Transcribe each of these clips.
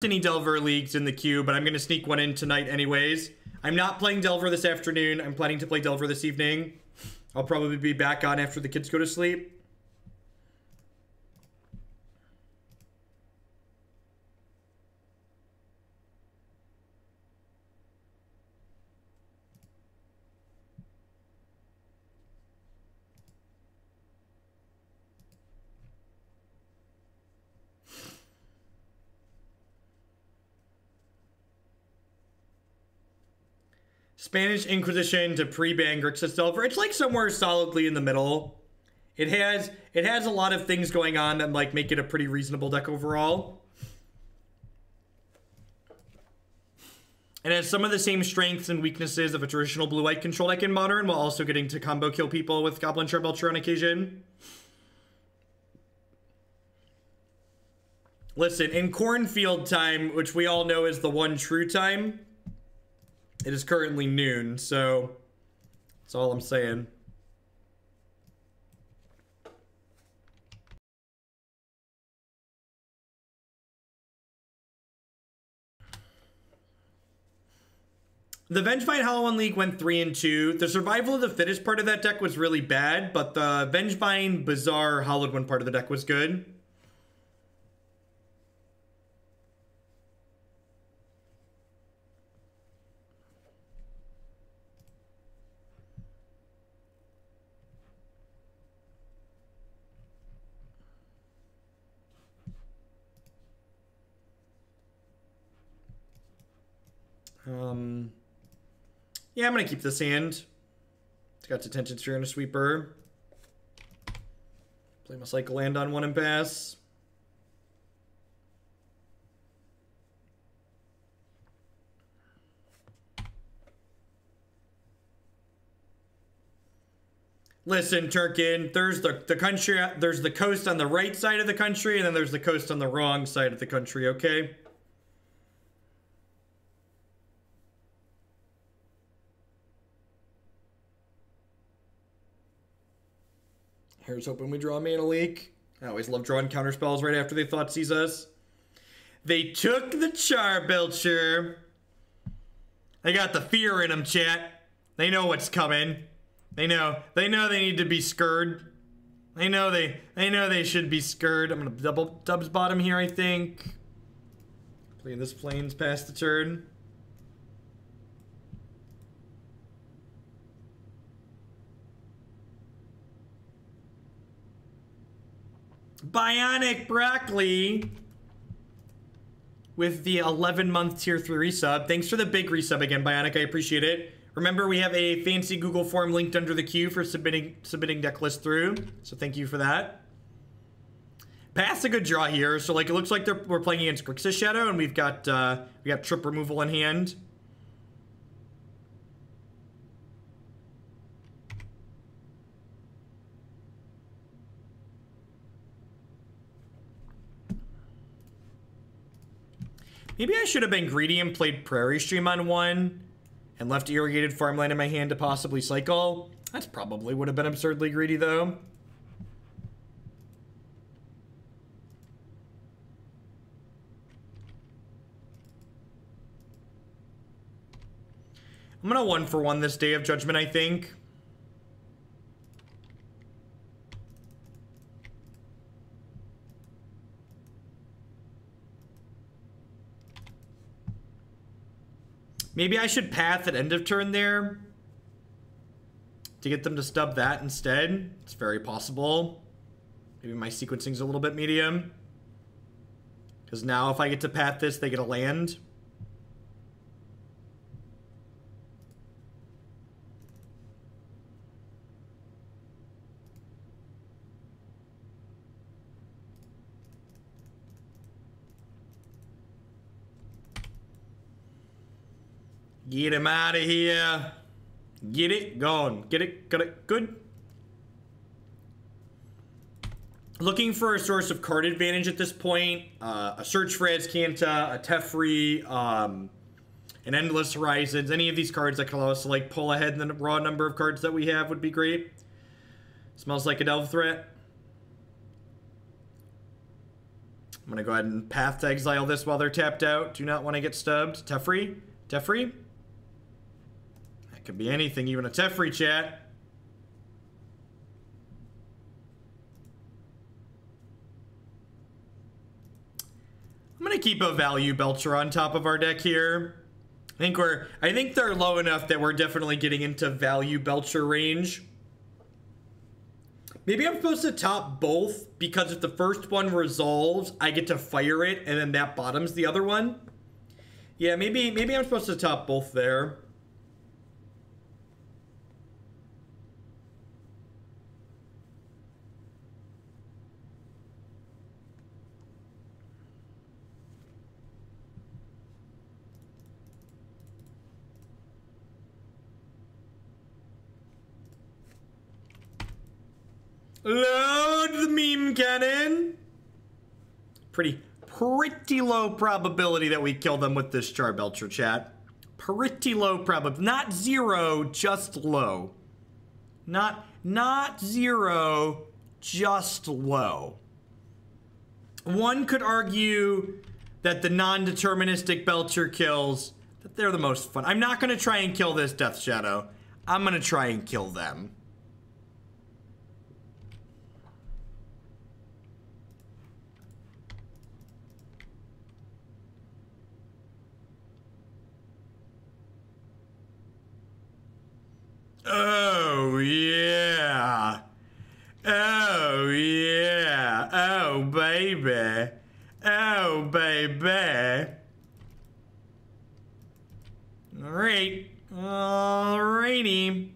any Delver leagues in the queue, but I'm going to sneak one in tonight anyways. I'm not playing Delver this afternoon. I'm planning to play Delver this evening. I'll probably be back on after the kids go to sleep. Spanish Inquisition to pre-ban Grixis Delver. It's like somewhere solidly in the middle. It has a lot of things going on that like make it a pretty reasonable deck overall. It has some of the same strengths and weaknesses of a traditional blue-white control deck in Modern, while also getting to combo kill people with Goblin Charbelcher on occasion. Listen, in Cornfield time, which we all know is the one true time, it is currently noon, so that's all I'm saying. The Vengevine Hallowed League went 3-2. The Survival of the Fittest part of that deck was really bad, but the Vengevine Bizarre Hallowed one part of the deck was good. Yeah, I'm gonna keep this hand. It's got Detention Sphere and a Sweeper. Play my Cycle Land on 1 and pass. Listen, Turkin, there's the country, there's the coast on the right side of the country, and then there's the coast on the wrong side of the country, okay? Here's hoping we draw Mana Leak. I always love drawing counter spells right after they thought sees us. They took the Charbelcher. They got the fear in them, chat. They know what's coming. They know they need to be scared. They know they should be scared. I'm gonna double dubs bottom here, I think. Play this Plains past the turn. Bionic Broccoli with the 11-month tier 3 resub. Thanks for the big resub again, Bionic. I appreciate it. Remember, we have a fancy Google form linked under the queue for submitting deck list through. So thank you for that. Pass a good draw here. So like it looks like we're playing against Grixis Shadow, and we got trip removal in hand. Maybe I should have been greedy and played Prairie Stream on 1 and left Irrigated Farmland in my hand to possibly cycle. That's probably would have been absurdly greedy, though. I'm gonna 1-for-1 this Day of Judgment, I think. Maybe I should path at end of turn there to get them to stub that instead. It's very possible. Maybe my sequencing's a little bit medium. Because now if I get to path this, they get a land. Get him out of here. Get it gone. Get it. Got it. Good. Looking for a source of card advantage at this point. A search for Azcanta, a Teferi, an Endless Horizons. Any of these cards that can allow us to like pull ahead in the raw number of cards that we have would be great. Smells like a Delve threat. I'm gonna go ahead and path to exile this while they're tapped out. Do not want to get stubbed. Teferi? Teferi? That could be anything, even a Teferi, chat. I'm gonna keep a Value Belcher on top of our deck here. I think they're low enough that we're definitely getting into Value Belcher range. Maybe I'm supposed to top both, because if the first one resolves, I get to fire it, and then that bottoms the other one. Yeah, maybe I'm supposed to top both there. Load the meme cannon. Pretty low probability that we kill them with this Charbelcher, chat. Pretty low probability. Not zero, just low. Not zero, just low. One could argue that the non-deterministic Belcher kills, that they're the most fun. I'm not going to try and kill this Death Shadow. I'm going to try and kill them. Oh, yeah. Oh, yeah. Oh, baby. Oh, baby. All right. Alrighty.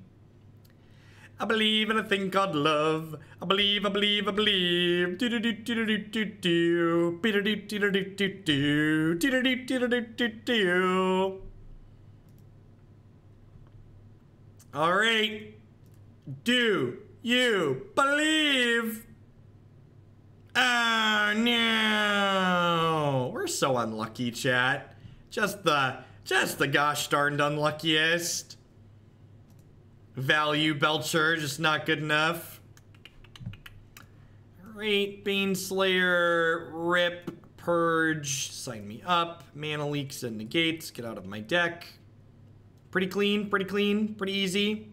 I believe in a thing called love. I believe. All right. Do you believe? Oh no. We're so unlucky, chat. Just the gosh darned unluckiest. Value Belcher, just not good enough. All right, Baneslayer, Rip, Purge, sign me up. Mana Leaks and Negates, get out of my deck. Pretty clean, pretty easy.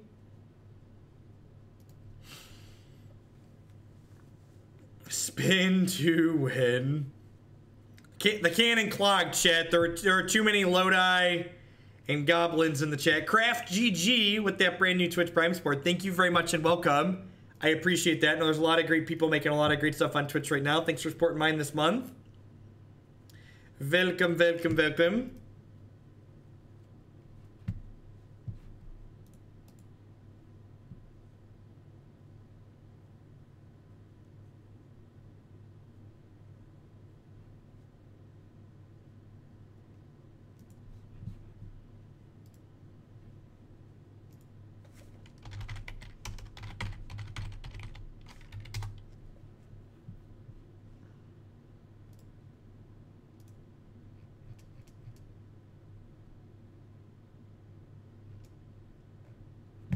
Spin to win. The cannon clogged, chat. There are too many Lodi and Goblins in the chat. Craft GG with that brand new Twitch Prime support. Thank you very much and welcome. I appreciate that. I know there's a lot of great people making a lot of great stuff on Twitch right now. Thanks for supporting mine this month. Welcome.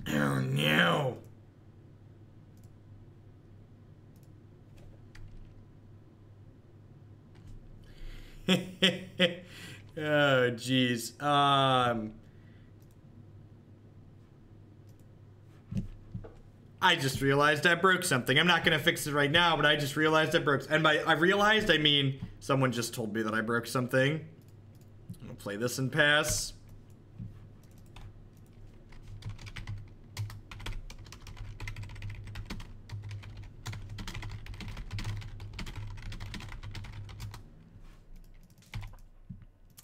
Oh no. Oh geez. I just realized I broke something. I'm not gonna fix it right now, but I just realized I broke. And by I realized, I mean someone just told me that I broke something. I'm gonna play this and pass.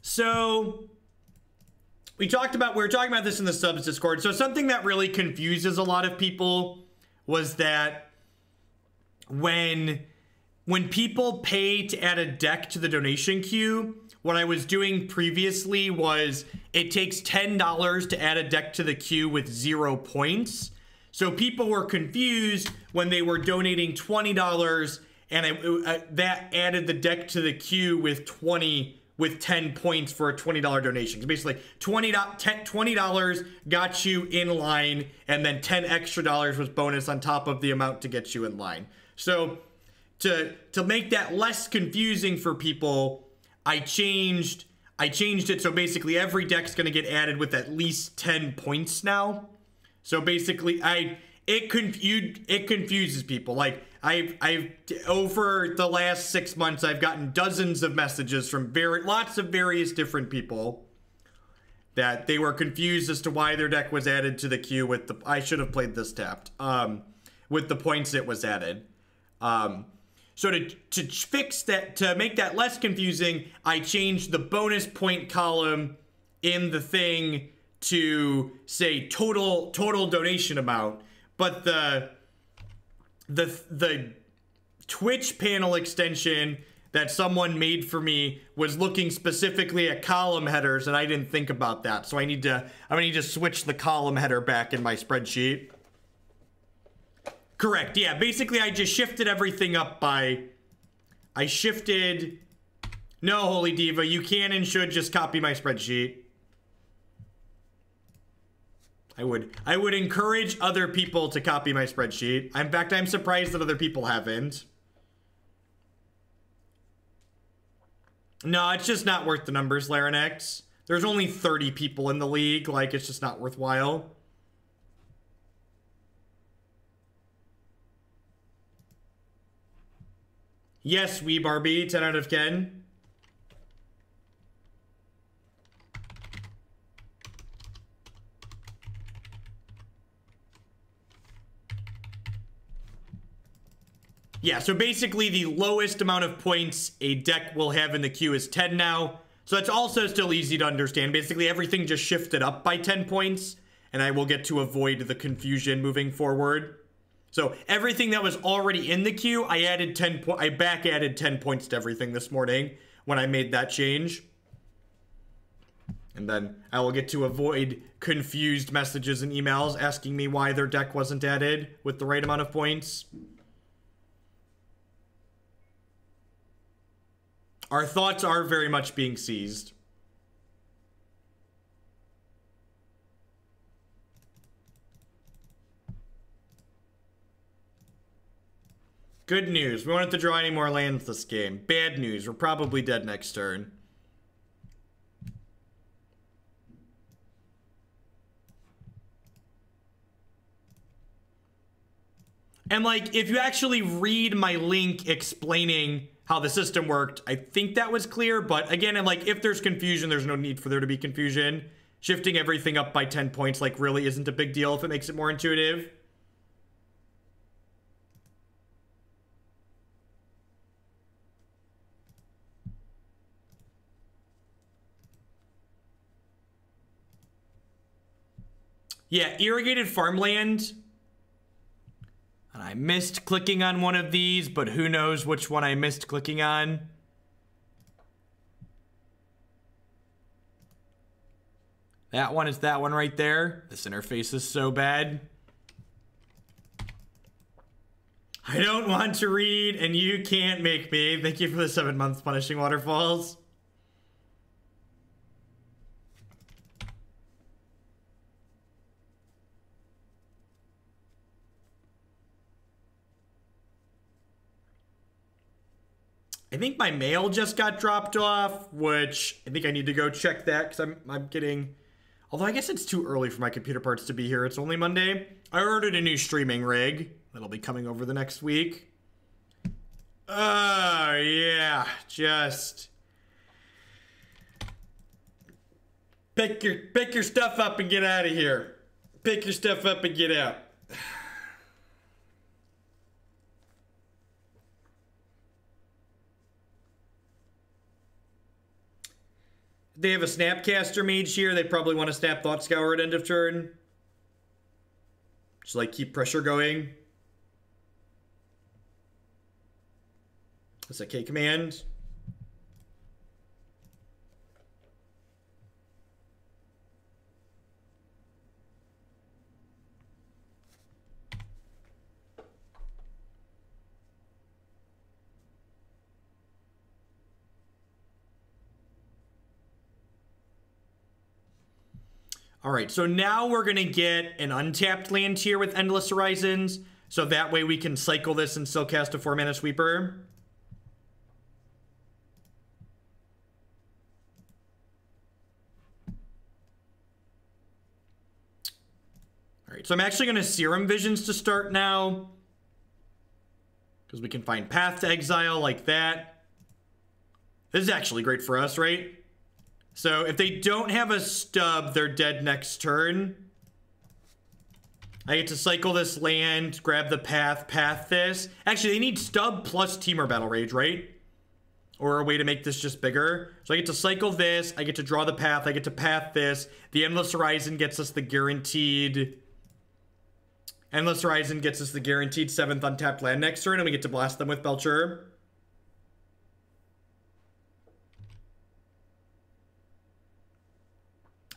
So we were talking about this in the subs Discord. So something that really confuses a lot of people was that when people pay to add a deck to the donation queue, what I was doing previously was it takes $10 to add a deck to the queue with 0 points. So people were confused when they were donating $20 and that added the deck to the queue with 10 points for a $20 donation. So basically, $20 got you in line, and then $10 extra was bonus on top of the amount to get you in line. So to make that less confusing for people, I changed it so basically every deck's gonna get added with at least 10 points now. So basically, it confuses people. Like I've over the last 6 months, I've gotten dozens of messages from lots of various different people that they were confused as to why their deck was added to the queue with the, I should have played this tapped, with the points it was added. So to fix that, to make that less confusing, I changed the bonus point column in the thing to say total donation amount, but the Twitch panel extension that someone made for me was looking specifically at column headers, and I didn't think about that. So I'm gonna need to switch the column header back in my spreadsheet. Correct, yeah, basically I just shifted everything up by, no, Holy Diva, you can and should just copy my spreadsheet. I would encourage other people to copy my spreadsheet. In fact, I'm surprised that other people haven't. No, it's just not worth the numbers, Larinax. There's only 30 people in the league, like, it's just not worthwhile. Yes, Wee Barbie, 10 out of 10. Yeah, so basically the lowest amount of points a deck will have in the queue is 10 now. So that's also still easy to understand. Basically everything just shifted up by 10 points, and I will get to avoid the confusion moving forward. So everything that was already in the queue, I back added 10 points to everything this morning when I made that change. And then I will get to avoid confused messages and emails asking me why their deck wasn't added with the right amount of points. Our thoughts are very much being seized. Good news, we won't have to draw any more lands this game. Bad news, we're probably dead next turn. And like, if you actually read my link explaining how the system worked, I think that was clear, but again, and like, if there's confusion, there's no need for there to be confusion. Shifting everything up by 10 points, like, really isn't a big deal if it makes it more intuitive. Yeah, Irrigated Farmland. And I missed clicking on one of these, but who knows which one I missed clicking on. That one is that one right there. This interface is so bad. I don't want to read, and you can't make me. Thank you for the 7 months punishing waterfalls. I think my mail just got dropped off, which I think I need to go check that because I'm getting, although I guess it's too early for my computer parts to be here. It's only Monday. I ordered a new streaming rig that'll be coming over the next week. Oh yeah, just pick your stuff up and get out of here. Pick your stuff up and get out. They have a Snapcaster mage here. They probably want to snap Thought Scour at end of turn. Just like keep pressure going. That's a K command. All right, so now we're gonna get an untapped land here with Endless Horizons. So that way we can cycle this and still cast a 4-mana sweeper. Alright, so I'm actually going to Serum Visions to start now. Because we can find Path to Exile like that. This is actually great for us, right? So if they don't have a stub, they're dead next turn. I get to cycle this land, grab the path this. Actually, they need stub plus Temur Battle Rage, right? Or a way to make this just bigger. So I get to cycle this, I get to draw the path, I get to path this. The Endless Horizon gets us the guaranteed... Endless Horizon gets us the guaranteed 7th untapped land next turn, and we get to blast them with Belcher.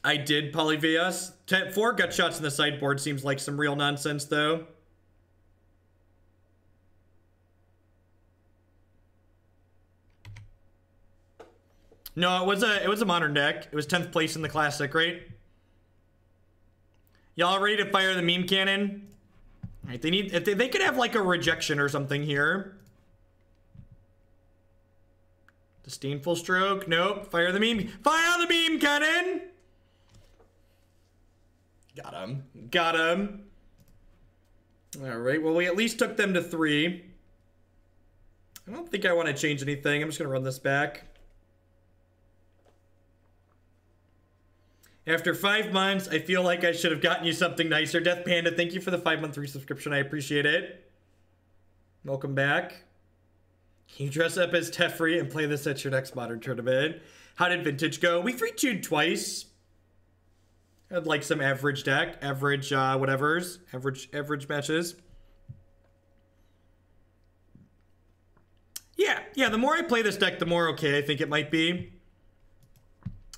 I did Polyvius. 4 gut shots in the sideboard seems like some real nonsense, though. No, it was a modern deck. It was 10th place in the classic, right? Y'all ready to fire the meme cannon? All right, they could have like a rejection or something here. Disdainful Stroke. Nope. Fire the meme. Fire the meme cannon. Got him. Got him. All right. Well, we at least took them to 3. I don't think I want to change anything. I'm just going to run this back. After 5 months, I feel like I should have gotten you something nicer. Death Panda, thank you for the 5-month resubscription. I appreciate it. Welcome back. You dress up as Teferi and play this at your next Modern tournament. How did Vintage go? We 3-2'd twice. Had like some average deck. Average, whatevers. Average matches. Yeah, the more I play this deck, the more okay I think it might be.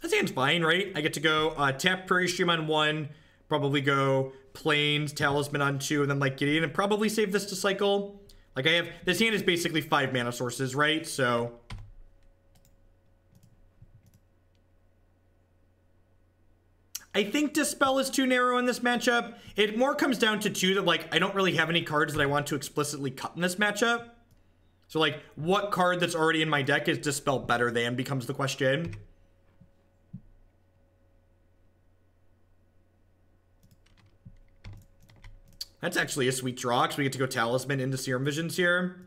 That seems fine, right? I get to go tap Prairie Stream on 1, probably go Plains, Talisman on 2, and then like Gideon, and probably save this to cycle. Like I have, this hand is basically 5 mana sources, right? So I think Dispel is too narrow in this matchup. It more comes down to 2 that like I don't really have any cards that I want to explicitly cut in this matchup. So like what card that's already in my deck is Dispel better than becomes the question. That's actually a sweet draw, because we get to go Talisman into Serum Visions here.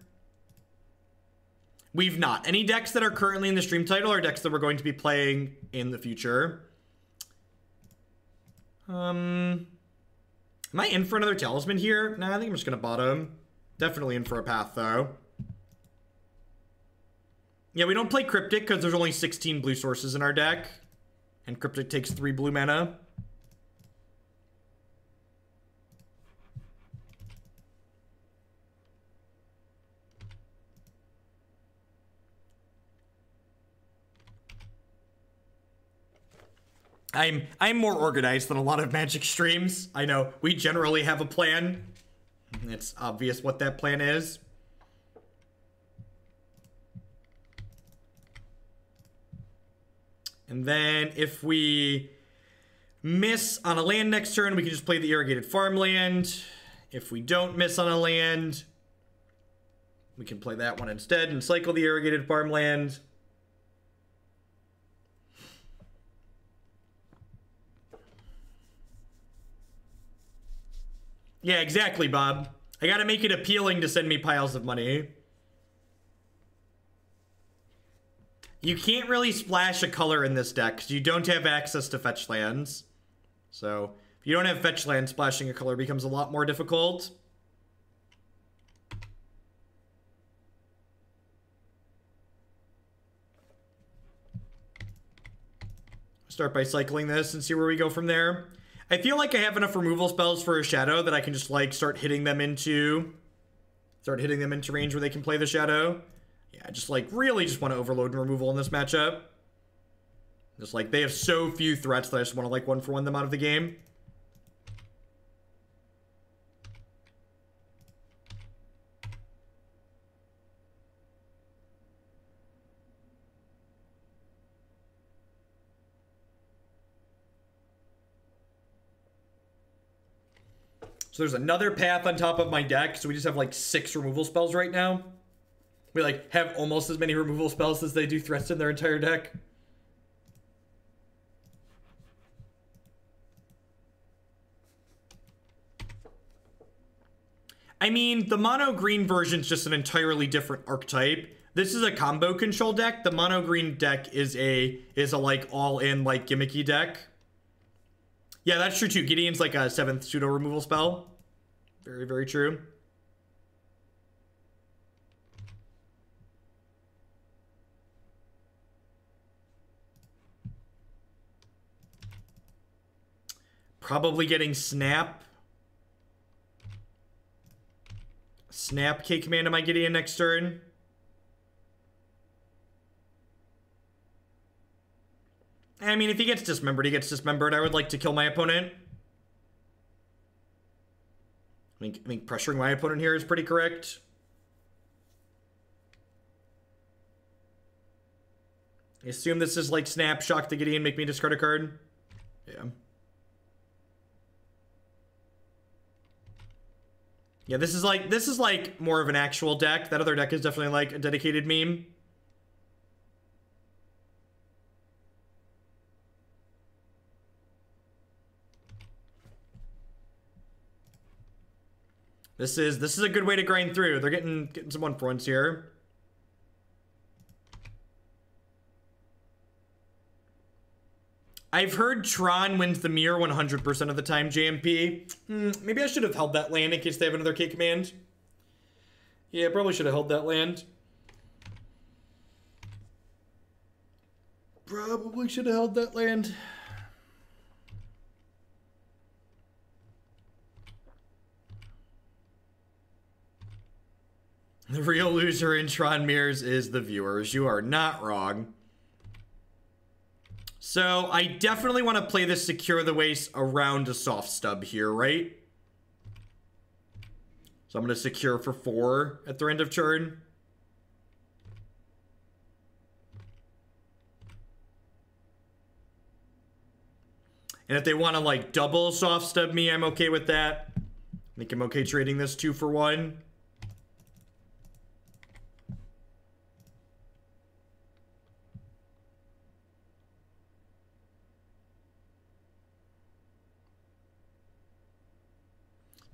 We've not. Any decks that are currently in the stream title are decks that we're going to be playing in the future. Am I in for another Talisman here? Nah, I think I'm just going to bottom. Definitely in for a path, though. Yeah, we don't play Cryptic, because there's only 16 blue sources in our deck. And Cryptic takes 3 blue mana. I'm more organized than a lot of Magic streams. I know, we generally have a plan. It's obvious what that plan is. And then if we miss on a land next turn, we can just play the Irrigated Farmland. If we don't miss on a land, we can play that one instead and cycle the Irrigated Farmland. Yeah, exactly, Bob. I gotta make it appealing to send me piles of money. You can't really splash a color in this deck because you don't have access to fetch lands. So, if you don't have fetch lands, splashing a color becomes a lot more difficult. Start by cycling this and see where we go from there. I feel like I have enough removal spells for a shadow that I can just like start hitting them into range where they can play the shadow. Yeah, just like really just want to overload and removal in this matchup. Just like they have so few threats that I just want to like 1-for-1 them out of the game. So there's another path on top of my deck, so we just have like 6 removal spells right now. We like have almost as many removal spells as they do threats in their entire deck. I mean, the mono green version's just an entirely different archetype. This is a combo control deck. The mono green deck is a like all in like gimmicky deck. Yeah, that's true too. Gideon's like a 7th pseudo removal spell. Very, very true. Probably getting Snap. Snap K command to my Gideon next turn. I mean, if he gets dismembered, he gets dismembered. I would like to kill my opponent. I think pressuring my opponent here is pretty correct. I assume this is like Snap, Shock the Gideon, make me discard a card. Yeah. Yeah, this is like more of an actual deck. That other deck is definitely like a dedicated meme. This is a good way to grind through. They're getting some 1-for-1s here. I've heard Tron wins the mirror 100% of the time, JMP. Maybe I should have held that land in case they have another K command. Yeah, probably should have held that land. Probably should have held that land. The real loser in Tron mirrors is the viewers. You are not wrong. So I definitely want to play this Secure the Waste around a soft stub here, right? So I'm going to secure for 4 at the end of turn. And if they want to like double soft stub me, I'm okay with that. I think I'm okay trading this 2 for 1.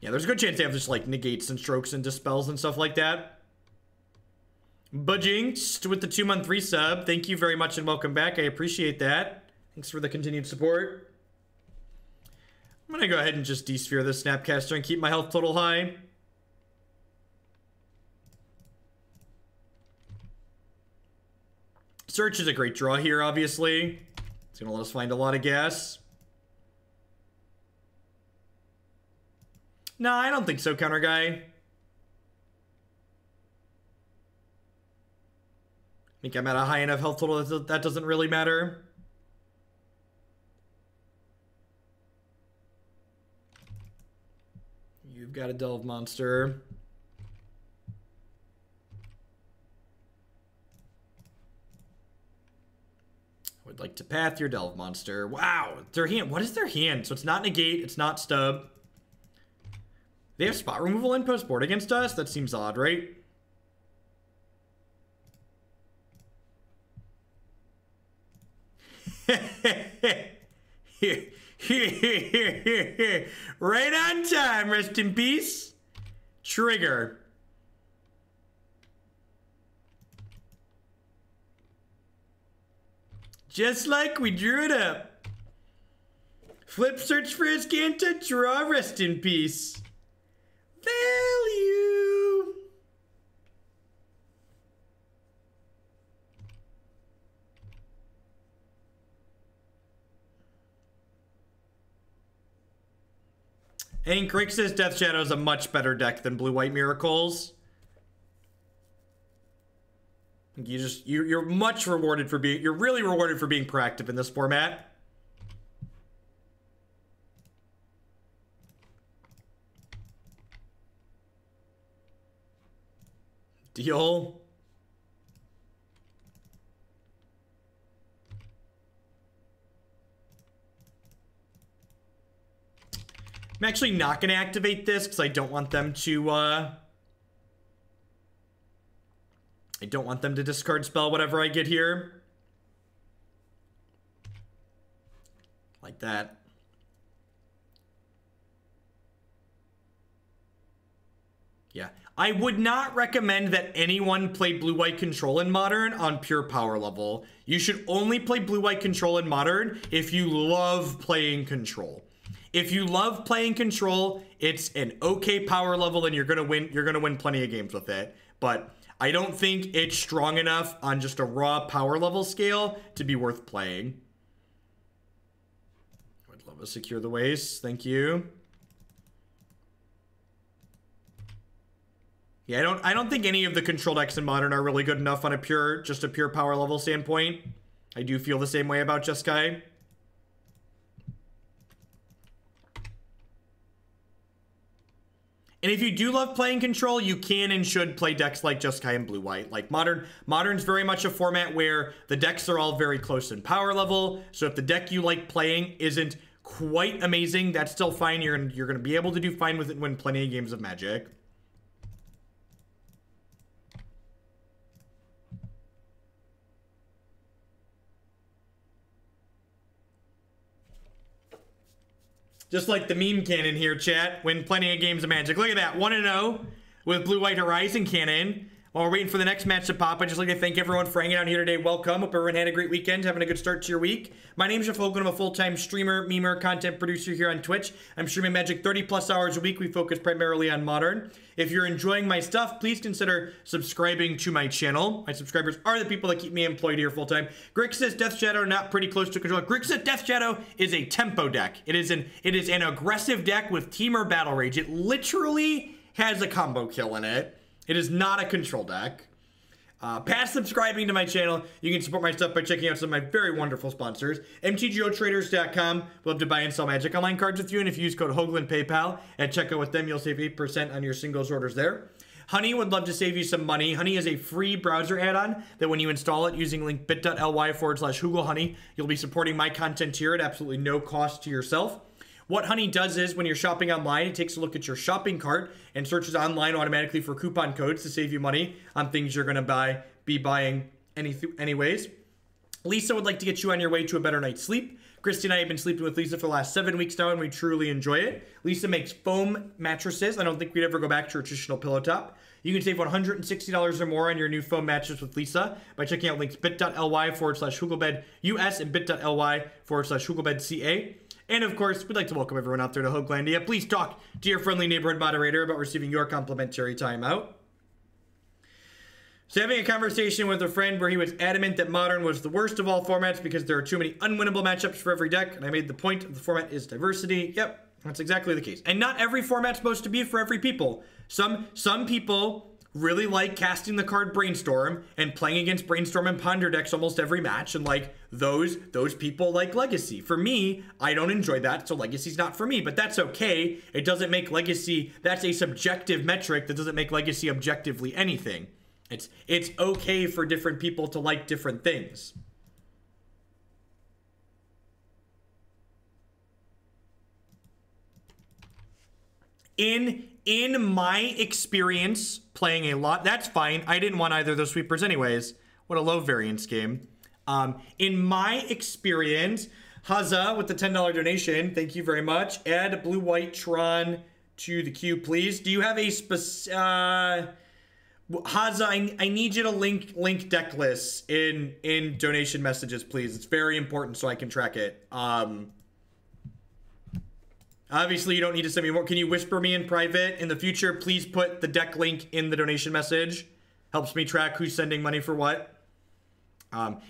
Yeah, there's a good chance they have just like negates and strokes and dispels and stuff like that. Bujinxed with the 2-month resub. Thank you very much and welcome back. I appreciate that. Thanks for the continued support. I'm gonna go ahead and just de-sphere this Snapcaster and keep my health total high. Search is a great draw here, obviously. It's gonna let us find a lot of gas. No, I don't think so, counter guy. I think I'm at a high enough health total that doesn't really matter. You've got a Delve monster. I would like to path your Delve monster. Wow, their hand. What is their hand? So it's not negate, it's not stub. They have spot removal in post board against us? That seems odd, right? Right on time, rest in peace. Trigger. Just like we drew it up. Flip search for Azcanta, draw rest in peace. Value. And Grixis Death Shadow is a much better deck than Blue White Miracles. You're much rewarded for being, you're really rewarded for being proactive in this format. Deal. I'm actually not going to activate this because I don't want them to, I don't want them to discard spell whatever I get here. Like that. Yeah. I would not recommend that anyone play blue-white control in Modern on pure power level. You should only play blue-white control in Modern if you love playing control. If you love playing control, it's an okay power level and you're gonna win plenty of games with it. But I don't think it's strong enough on just a raw power level scale to be worth playing. I'd love to secure the waste. Thank you. Yeah, I don't think any of the control decks in Modern are really good enough on a pure power level standpoint. I do feel the same way about Jeskai. And if you do love playing control, you can and should play decks like Jeskai and blue-white. Like Modern's very much a format where the decks are all very close in power level. So if the deck you like playing isn't quite amazing, that's still fine. You're gonna be able to do fine with it and win plenty of games of Magic. Just like the meme cannon here, chat. Win plenty of games of Magic. Look at that. 1-0 with Blue-White Horizon Cannon. While we're waiting for the next match to pop, I'd just like to thank everyone for hanging out here today. Welcome. Hope everyone had a great weekend, having a good start to your week. My name is Jeff Hogan. I'm a full-time streamer, memer, content producer here on Twitch. I'm streaming Magic 30+ hours a week. We focus primarily on Modern. If you're enjoying my stuff, please consider subscribing to my channel. My subscribers are the people that keep me employed here full-time. Grixis Death Shadow, not pretty close to control. Grixis Death Shadow is a tempo deck. It is an aggressive deck with Temur Battle Rage. It literally has a combo kill in it. It is not a control deck. Past subscribing to my channel, you can support my stuff by checking out some of my very wonderful sponsors. MTGOtraders.com. Love to buy and sell Magic Online cards with you, and if you use code Hoagland PayPal at checkout with them, you'll save 8% on your singles orders there. Honey would love to save you some money. Honey is a free browser add-on that when you install it using link bit.ly/HoogleHoney, you'll be supporting my content here at absolutely no cost to yourself. What Honey does is when you're shopping online, it takes a look at your shopping cart and searches online automatically for coupon codes to save you money on things you're going to be buying anyways. Lisa would like to get you on your way to a better night's sleep. Christy and I have been sleeping with Lisa for the last 7 weeks now, and we truly enjoy it. Lisa makes foam mattresses. I don't think we'd ever go back to a traditional pillow top. You can save $160 or more on your new foam mattress with Lisa by checking out links bit.ly/HoogleBedUS and bit.ly/HoogleBedCA. And of course, we'd like to welcome everyone out there to Hoaglandia. Please talk to your friendly neighborhood moderator about receiving your complimentary timeout. So having a conversation with a friend where he was adamant that Modern was the worst of all formats because there are too many unwinnable matchups for every deck, and I made the point of the format is diversity. Yep, that's exactly the case. And not every format's supposed to be for every people. Some people really like casting the card Brainstorm and playing against Brainstorm and Ponder decks almost every match, and like those people like Legacy. For me, I don't enjoy that, so Legacy's not for me, but that's okay. It doesn't make Legacy, that's a subjective metric that doesn't make Legacy objectively anything. It's okay for different people to like different things. In my experience, playing a lot, that's fine. I didn't want either of those sweepers anyways. What a low variance game. In my experience, Haza with the $10 donation, thank you very much. Add blue-white Tron to the queue, please. Do you have a specific... Haza, I need you to link deck lists in donation messages, please. It's very important so I can track it. Obviously, you don't need to send me more. Can you whisper me in private? In the future, please put the deck link in the donation message. Helps me track who's sending money for what.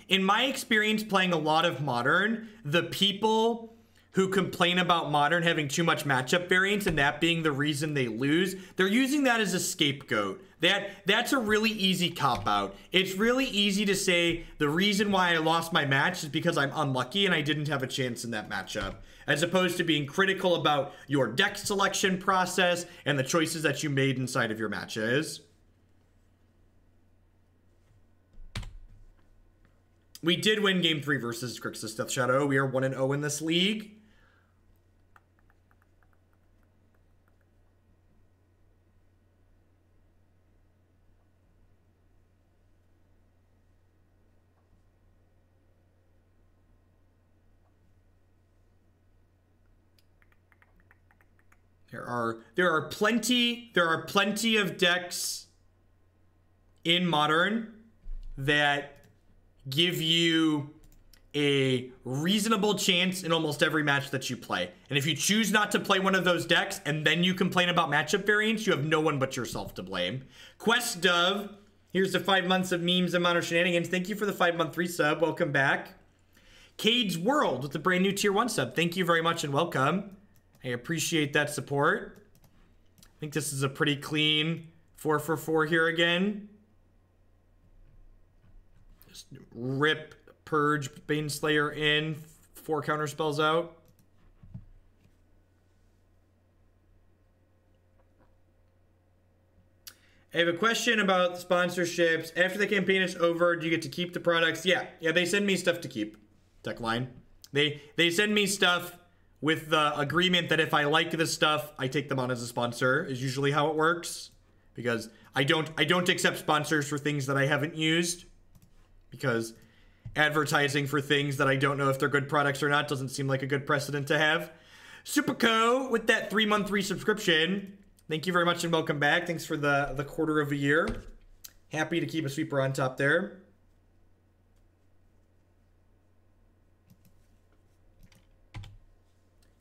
In my experience playing a lot of Modern, the people who complain about Modern having too much matchup variance and that being the reason they lose, they're using that as a scapegoat. That's a really easy cop-out. It's really easy to say the reason why I lost my match is because I'm unlucky and I didn't have a chance in that matchup, as opposed to being critical about your deck selection process and the choices that you made inside of your matches. We did win Game 3 versus Grixis Death Shadow. We are 1-0 in this league. There are plenty of decks in Modern that give you a reasonable chance in almost every match that you play. And if you choose not to play one of those decks and then you complain about matchup variance, you have no one but yourself to blame. Quest Dove, here's the 5 months of memes and Modern Shenanigans. Thank you for the 5-month resub. Welcome back. Cade's World with the brand new tier 1 sub. Thank you very much and welcome. I appreciate that support. I think this is a pretty clean 4 for 4 here again. Just rip, purge, Baneslayer in, 4 counter spells out. I have a question about the sponsorships. After the campaign is over, do you get to keep the products? Yeah, they send me stuff to keep. Tech line. They send me stuff with the agreement that if I like the stuff, I take them on as a sponsor, is usually how it works. Because I don't accept sponsors for things that I haven't used. Because advertising for things that I don't know if they're good products or not doesn't seem like a good precedent to have. Superco with that 3-month resubscription. Thank you very much and welcome back. Thanks for the quarter of a year. Happy to keep a sweeper on top there.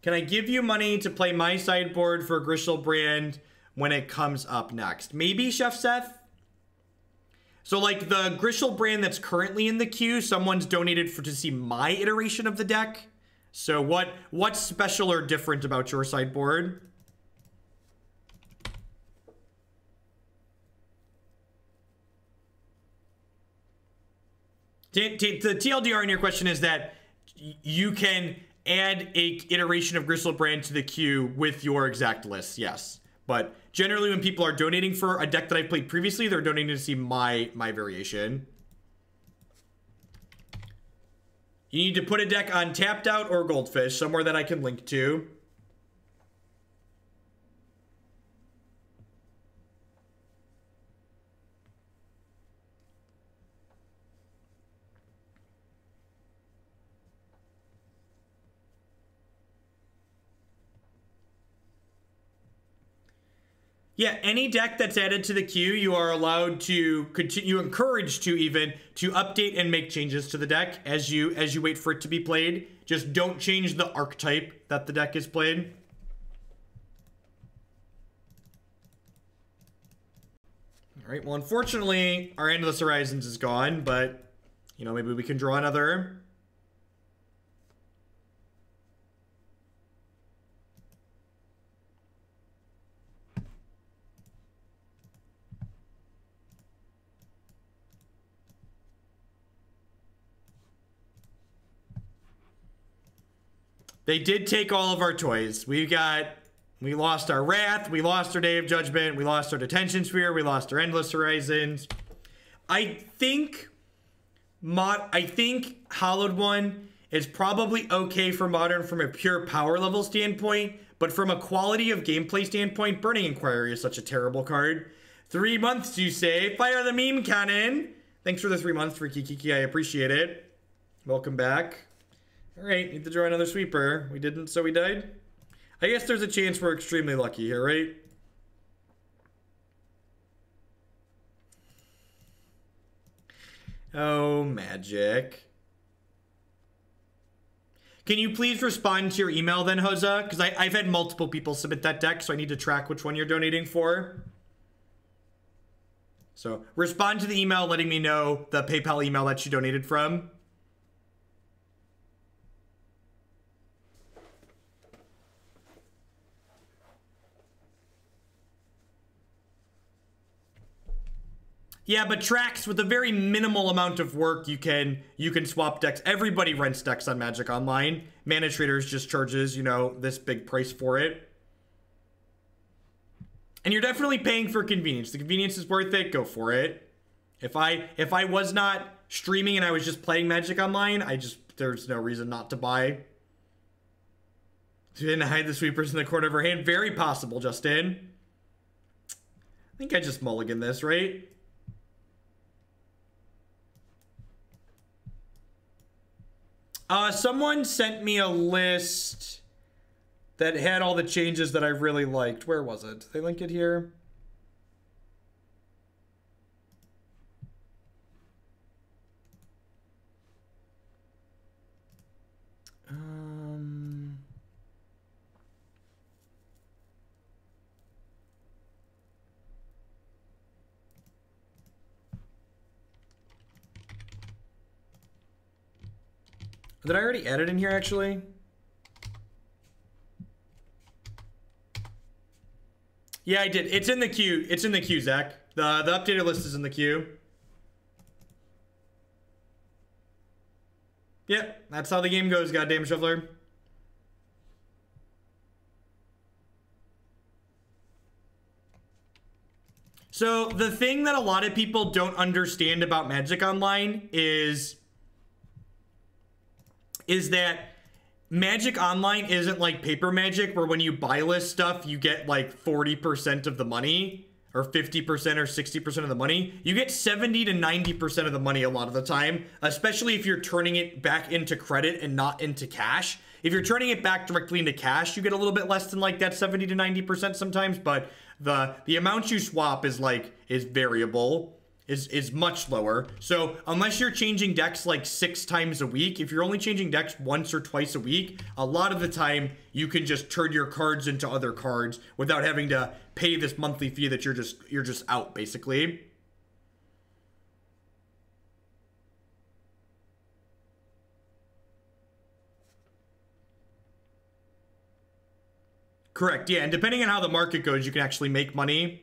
Can I give you money to play my sideboard for Griselbrand when it comes up next? Maybe, Chef Seth? So, like, the Griselbrand that's currently in the queue, someone's donated to see my iteration of the deck. So, what's special or different about your sideboard? The TLDR in your question is that you can add a iteration of Griselbrand to the queue with your exact list, yes. But generally when people are donating for a deck that I've played previously, they're donating to see my variation. You need to put a deck on Tapped Out or Goldfish, somewhere that I can link to. Yeah, any deck that's added to the queue, you are allowed to continue, encouraged to even, to update and make changes to the deck as you wait for it to be played. Just don't change the archetype that the deck is played. All right, well, unfortunately, our Endless Horizons is gone, but, you know, maybe we can draw another. They did take all of our toys. We lost our Wrath, we lost our Day of Judgment, we lost our Detention Sphere, we lost our Endless Horizons. I think Hallowed One is probably okay for Modern from a pure power level standpoint, but from a quality of gameplay standpoint, Burning Inquiry is such a terrible card. 3 months, you say? Fire the meme cannon! Thanks for the 3 months for Kiki, I appreciate it. Welcome back. Alright, need to draw another sweeper. We didn't, so we died. I guess there's a chance we're extremely lucky here, right? Oh, magic. Can you please respond to your email then, Hoza? Because I've had multiple people submit that deck, so I need to track which one you're donating for. So, respond to the email letting me know the PayPal email that you donated from. Yeah, but tracks with a very minimal amount of work, you can swap decks. Everybody rents decks on Magic Online. Mana Traders just charges, you know, this big price for it. And you're definitely paying for convenience. The convenience is worth it. Go for it. If I was not streaming and I was just playing Magic Online, there's no reason not to buy. She didn't hide the sweepers in the corner of her hand. Very possible, Justin. I think I just mulligan this, right? Someone sent me a list that had all the changes that I really liked. Where was it? Did they link it here? Did I already add it in here, actually? Yeah, I did. It's in the queue. It's in the queue, Zach. The updated list is in the queue. Yeah, that's how the game goes, goddamn Shuffler. So, the thing that a lot of people don't understand about Magic Online is that Magic Online isn't like paper Magic, where when you buy list stuff, you get like 40% of the money, or 50% or 60% of the money. You get 70 to 90% of the money a lot of the time, especially if you're turning it back into credit and not into cash. If you're turning it back directly into cash, you get a little bit less than like that 70 to 90% sometimes, but the amount you swap is variable. Is much lower. So unless you're changing decks like 6 times a week, if you're only changing decks once or twice a week, a lot of the time you can just turn your cards into other cards without having to pay this monthly fee that you're just out, basically. Correct, yeah, and depending on how the market goes, you can actually make money.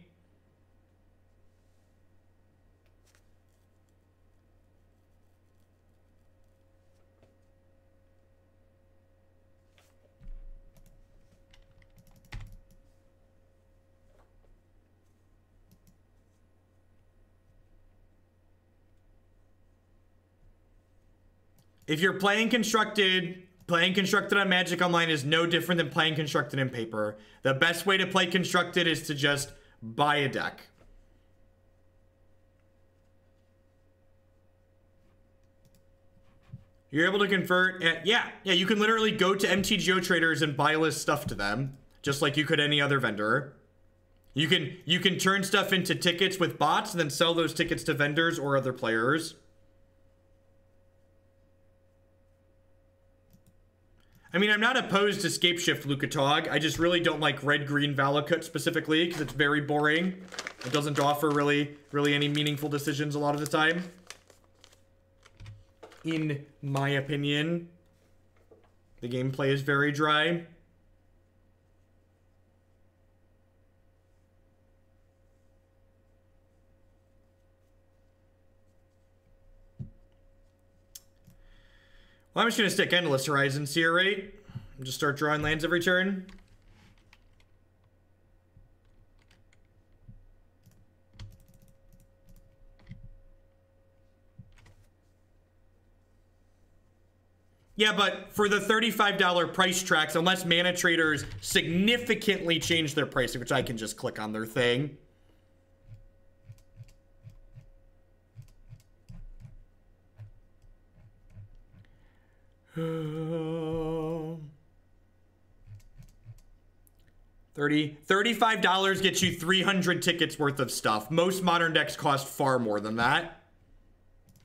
If you're playing Constructed on Magic Online is no different than playing Constructed in paper. The best way to play Constructed is to just buy a deck. You're able to convert, yeah, you can literally go to MTGO traders and buy list stuff to them, just like you could any other vendor. You can turn stuff into tickets with bots and then sell those tickets to vendors or other players. I mean, I'm not opposed to Scapeshift Lukatog. I just really don't like red-green Valakut specifically because it's very boring. It doesn't offer really any meaningful decisions a lot of the time. In my opinion, the gameplay is very dry. Well, I'm just going to stick Endless Horizons here, right? And just start drawing lands every turn. Yeah, but for the $35 price tracks, unless Mana Traders significantly change their pricing, which I can just click on their thing. $35 gets you 300 tickets worth of stuff. Most modern decks cost far more than that.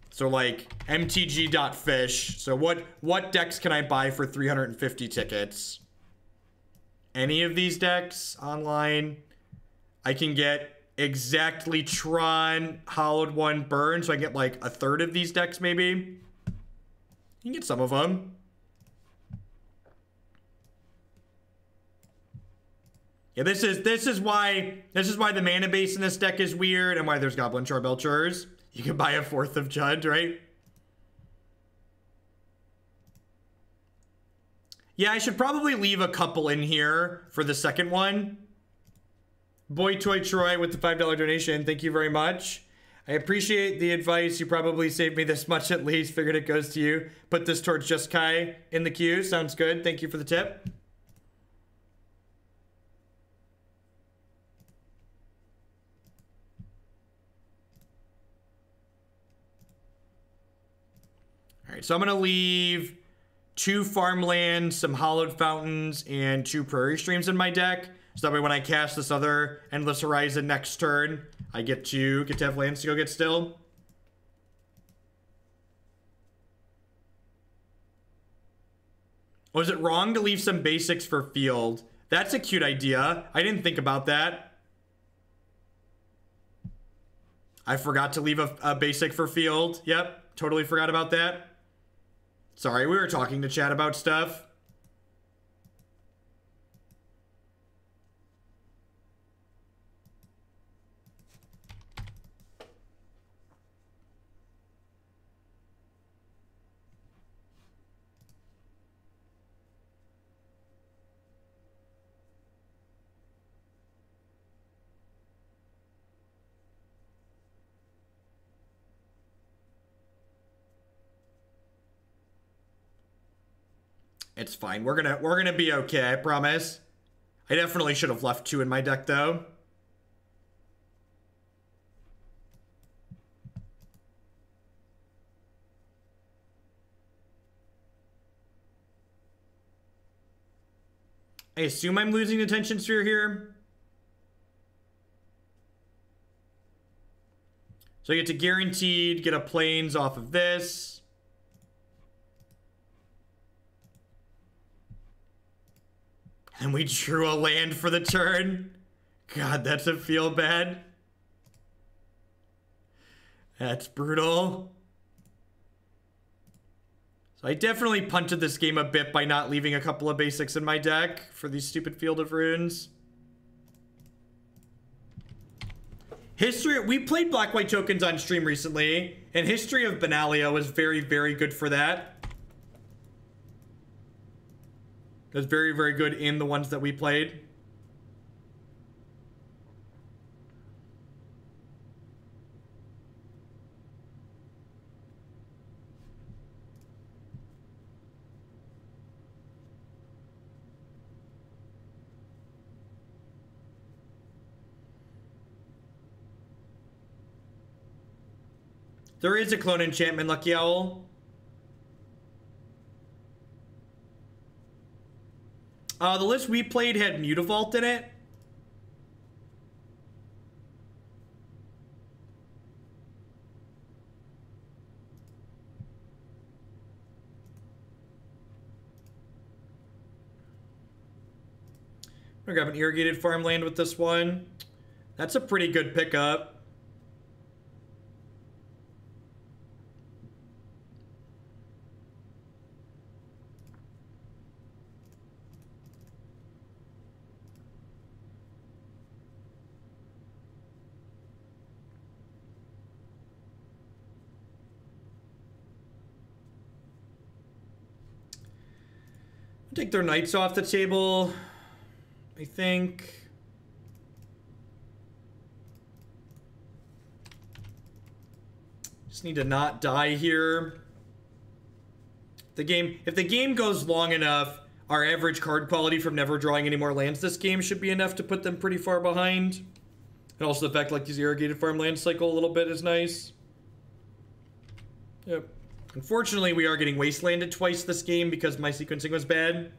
So like mtg.fish. So what decks can I buy for 350 tickets? Any of these decks online. I can get exactly Tron, Hallowed One, Burn. So I get like a third of these decks maybe. You can get some of them. Yeah, this is why the mana base in this deck is weird and why there's Goblin Charbelchers. You can buy a fourth of Judd, right? Yeah, I should probably leave a couple in here for the second one. Boy Toy Troy with the $5 donation. Thank you very much. I appreciate the advice. You probably saved me this much at least. Figured it goes to you. Put this towards Just Kai in the queue. Sounds good. Thank you for the tip. All right, so I'm going to leave 2 farmlands, some Hallowed Fountains, and 2 Prairie Streams in my deck. So that way when I cast this other Endless Horizon next turn, I get to have lands to go get still. Was it wrong to leave some basics for field? That's a cute idea. I didn't think about that. I forgot to leave a basic for field. Yep, totally forgot about that. Sorry, we were talking to chat about stuff. It's fine. We're gonna be okay, I promise. I definitely should have left 2 in my deck though. I assume I'm losing Detention Sphere here. So I get to guaranteed get a plains off of this. And we drew a land for the turn. God, that's a feel bad. That's brutal. So I definitely punted this game a bit by not leaving a couple of basics in my deck for these stupid Field of Runes. We played Black-White Tokens on stream recently, and History of Baneslayer was very, very good for that. That's very, very good in the ones that we played. There is a clone enchantment, Lucky Owl. The list we played had Mutavault in it. I'm gonna grab an Irrigated Farmland with this one. That's a pretty good pickup. Take their knights off the table, I think. Just need to not die here. If the game goes long enough, our average card quality from never drawing any more lands this game should be enough to put them pretty far behind. And also the fact like these Irrigated Farmland cycle a little bit is nice. Yep. Unfortunately, we are getting wastelanded twice this game because my sequencing was bad.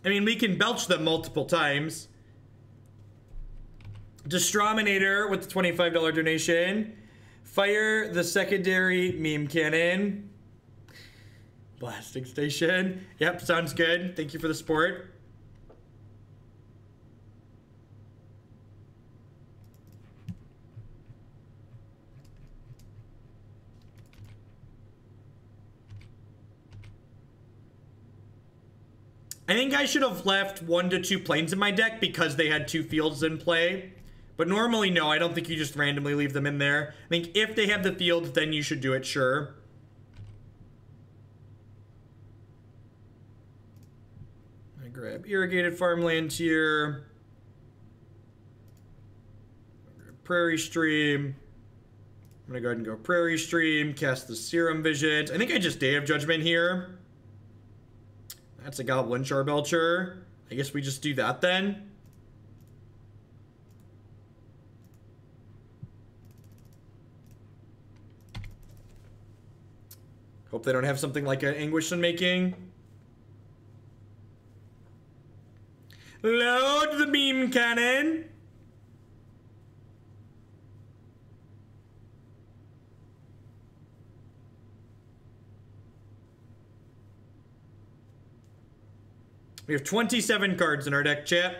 I mean, we can belch them multiple times. Destraminator with the $25 donation. Fire the secondary meme cannon. Blasting station. Yep, sounds good. Thank you for the support. I think I should have left 1 to 2 planes in my deck because they had 2 fields in play. But normally, no, I don't think you just randomly leave them in there. I think if they have the fields, then you should do it, sure. I grab Irrigated Farmland here. Prairie Stream. I'm gonna go ahead and go Prairie Stream, cast the Serum Visions. I think I just Day of Judgment here. That's a Goblin Charbelcher. I guess we just do that then. Hope they don't have something like an Anguish Unmaking. Load the beam cannon. We have 27 cards in our deck, chat.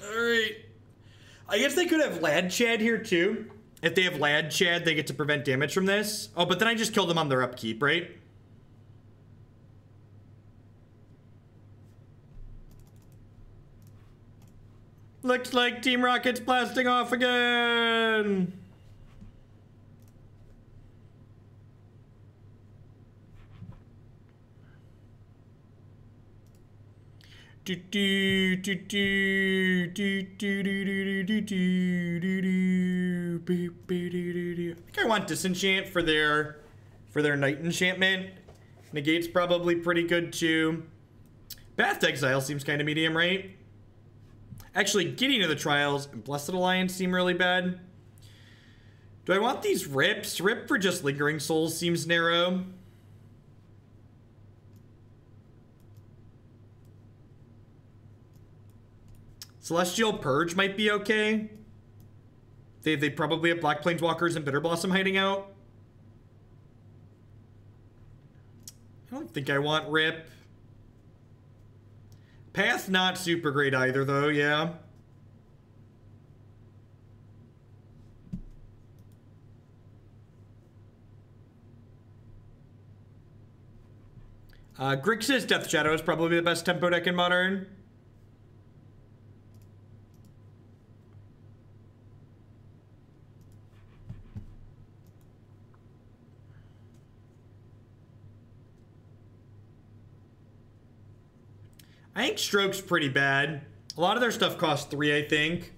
Alright. I guess they could have Lad Chad here too. If they have Lad Chad, they get to prevent damage from this. Oh, but then I just killed them on their upkeep, right? Looks like Team Rocket's blasting off again. I think I want Disenchant for their Night Enchantment. Negate's probably pretty good too. Bath Exile seems kind of medium, right? Actually, Gideon of the Trials and Blessed Alliance seem really bad. Do I want these rips? Rip for just Lingering Souls seems narrow. Celestial Purge might be okay. They probably have Black Planeswalkers and Bitter Blossom hiding out. I don't think I want Rip. Path not super great either, though, yeah. Grixis Death Shadow is probably the best tempo deck in Modern. I think Stroke's pretty bad. A lot of their stuff costs 3, I think.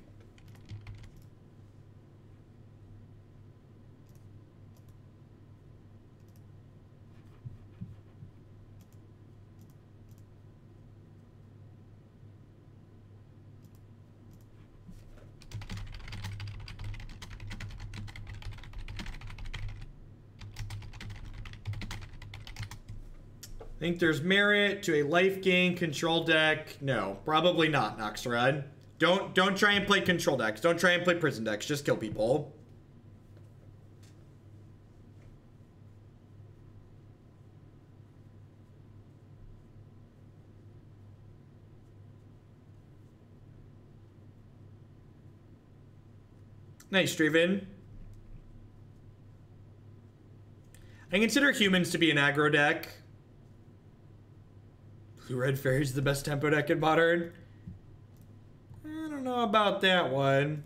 I think there's merit to a life gain control deck. No, probably not, Noxrod. Don't try and play control decks. Don't try and play prison decks. Just kill people. Nice, Draven. I consider humans to be an aggro deck. Blue-Red Fairy's the best tempo deck in Modern. I don't know about that one.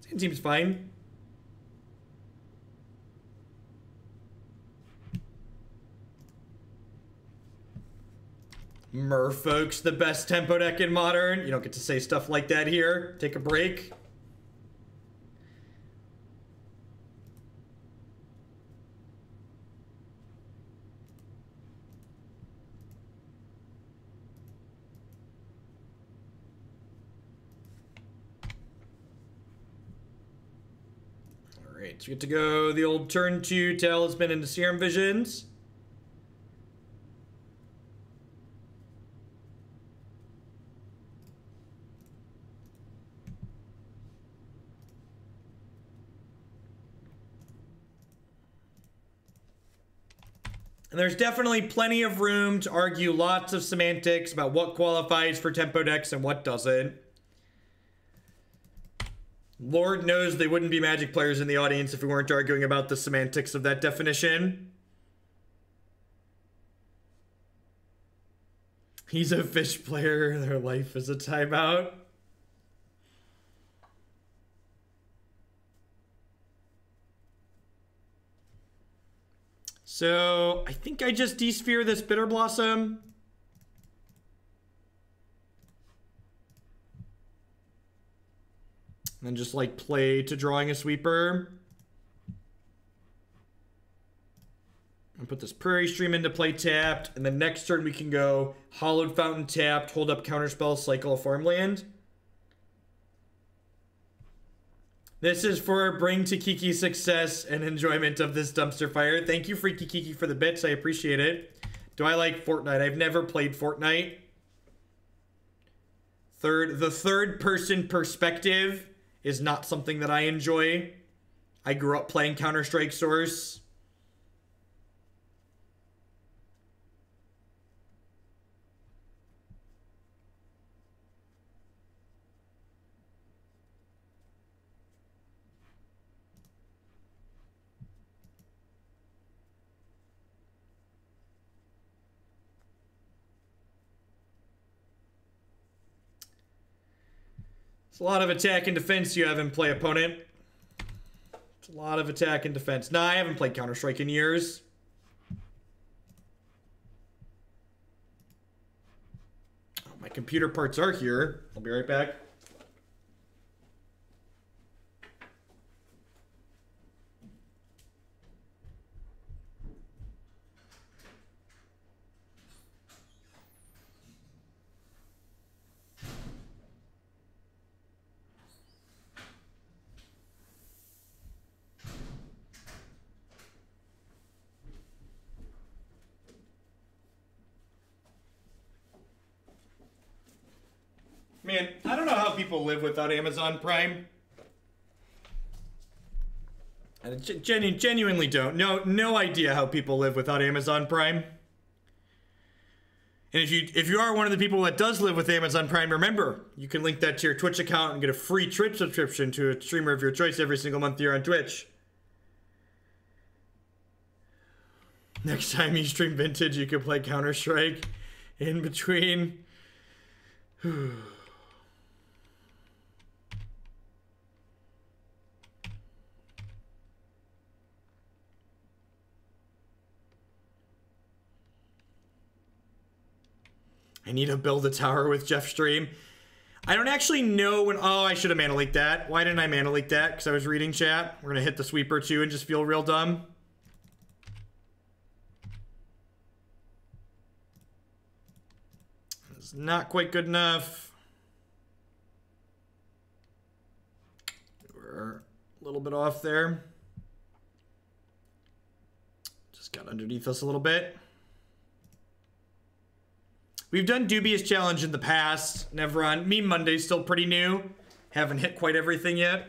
It seems fine. Merfolk's the best tempo deck in Modern. You don't get to say stuff like that here. Take a break. Alright, so we get to go the old turn 2 Talisman into Serum Visions. And there's definitely plenty of room to argue lots of semantics about what qualifies for tempo decks and what doesn't. Lord knows they wouldn't be Magic players in the audience if we weren't arguing about the semantics of that definition. He's a fish player. Their life is a timeout. So, I think I just de-sphere this Bitter Blossom. And then just like play to drawing a sweeper. And put this Prairie Stream into play tapped. And then next turn we can go Hallowed Fountain tapped, hold up counterspell, cycle of farmland. This is for bring to Kiki success and enjoyment of this dumpster fire. Thank you, Freaky Kiki, for the bits. I appreciate it. Do I like Fortnite? I've never played Fortnite. The third person perspective is not something that I enjoy. I grew up playing Counter-Strike Source. A lot of attack and defense you have in play, opponent. It's a lot of attack and defense. Nah, I haven't played Counter-Strike in years. Oh, my computer parts are here. I'll be right back. Man, I don't know how people live without Amazon Prime. I genuinely don't. No idea how people live without Amazon Prime. And if you are one of the people that does live with Amazon Prime, remember, you can link that to your Twitch account and get a free Twitch subscription to a streamer of your choice every single month you're on Twitch. Next time you stream Vintage, you can play Counter-Strike in between. I need to build a tower with Jeff Stream. I don't actually know when... Oh, I should have mana leaked that. Why didn't I mana leak that? Because I was reading chat. We're going to hit the sweeper too and just feel real dumb. It's not quite good enough. We're a little bit off there. Just got underneath us a little bit. We've done Dubious Challenge in the past. Never on. Meme Monday's still pretty new. Haven't hit quite everything yet.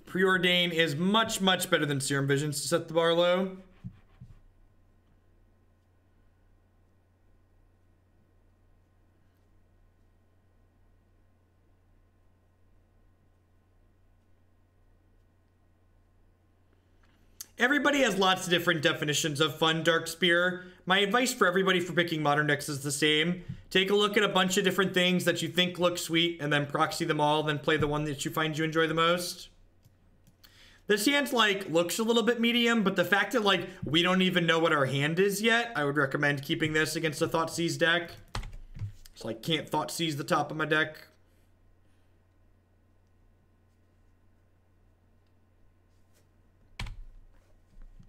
Preordain is much, much better than Serum Visions to set the bar low. Everybody has lots of different definitions of fun, Dark Spear. My advice for everybody for picking modern decks is the same. Take a look at a bunch of different things that you think look sweet, and then proxy them all, then play the one that you find you enjoy the most. This hand, like, looks a little bit medium, but the fact that, like, we don't even know what our hand is yet, I would recommend keeping this against a Thoughtseize deck. So, like, can't Thoughtseize the top of my deck.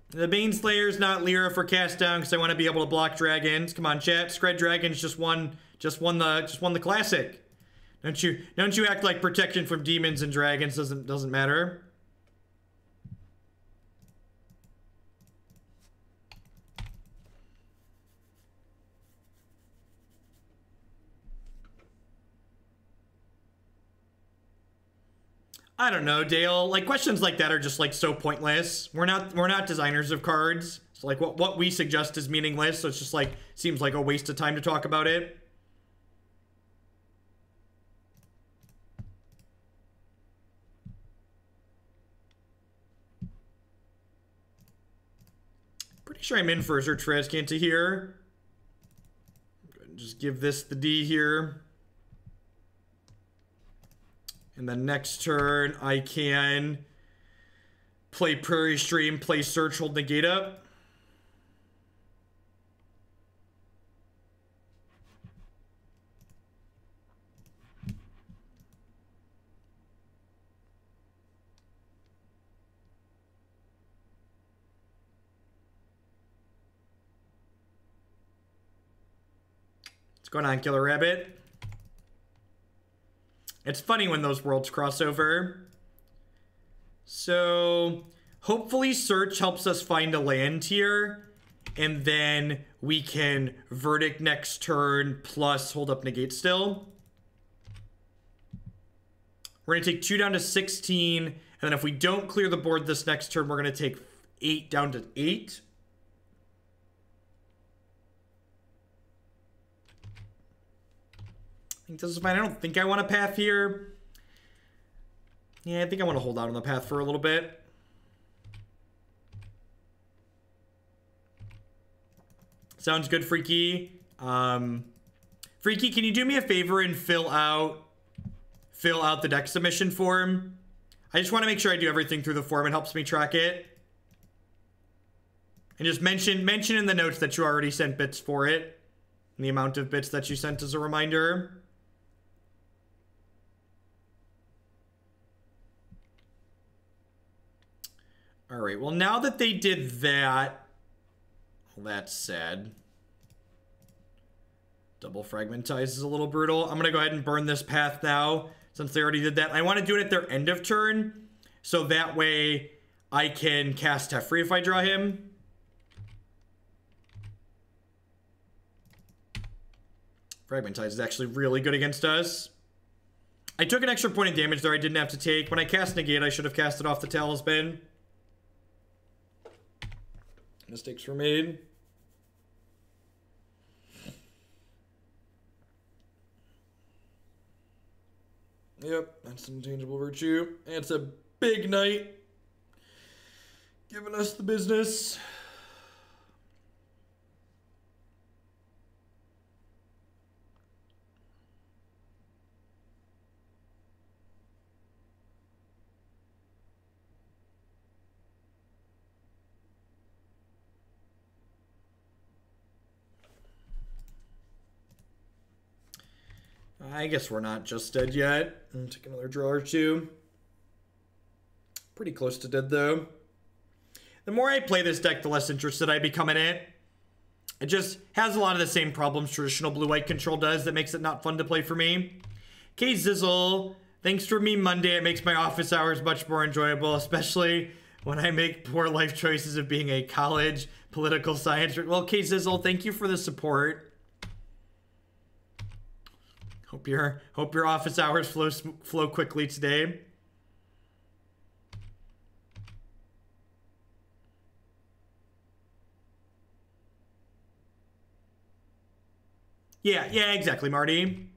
The Baneslayer not Lyra for cast down because I want to be able to block dragons. Come on, chat. Scred Dragons just won the classic. Don't you act like protection from demons and dragons doesn't matter. I don't know, Dale. Like, questions like that are just, like, so pointless. We're not designers of cards. So, like, what we suggest is meaningless. So it's just, like, seems like a waste of time to talk about it. sure I'm in for Search for Azcanta here. Go ahead and just give this the D here. And then next turn, I can play Prairie Stream, play Search, hold Negate up. What's going on, Killer Rabbit? It's funny when those worlds cross over. So, hopefully Search helps us find a land here. And then we can Verdict next turn, plus hold up Negate still. We're going to take 2 down to 16. And then if we don't clear the board this next turn, we're going to take 8 down to 8. I think this is fine. I don't think I want a path here. Yeah, I think I want to hold out on the path for a little bit. Sounds good, Freaky. Freaky, can you do me a favor and fill out the deck submission form? I just want to make sure I do everything through the form. It helps me track it. And just mention in the notes that you already sent bits for it. And the amount of bits that you sent as a reminder. All right, well, now that they did that, well, that's sad. Double Fragmentize is a little brutal. I'm going to go ahead and burn this path now, since they already did that. I want to do it at their end of turn, so that way I can cast Teferi if I draw him. Fragmentize is actually really good against us. I took an extra point of damage there I didn't have to take. When I cast Negate, I should have cast it off the Talisman. Mistakes were made. Yep, that's an intangible virtue. It's a big night. Giving us the business. I guess we're not just dead yet. I'll take another draw or two. Pretty close to dead, though. The more I play this deck, the less interested I become in it. It just has a lot of the same problems traditional blue-white control does that makes it not fun to play for me. K-Zizzle, thanks for me Monday. It makes my office hours much more enjoyable, especially when I make poor life choices of being a college political science. Well, K-Zizzle, thank you for the support. Hope your office hours flow quickly today. Yeah, exactly, Marty.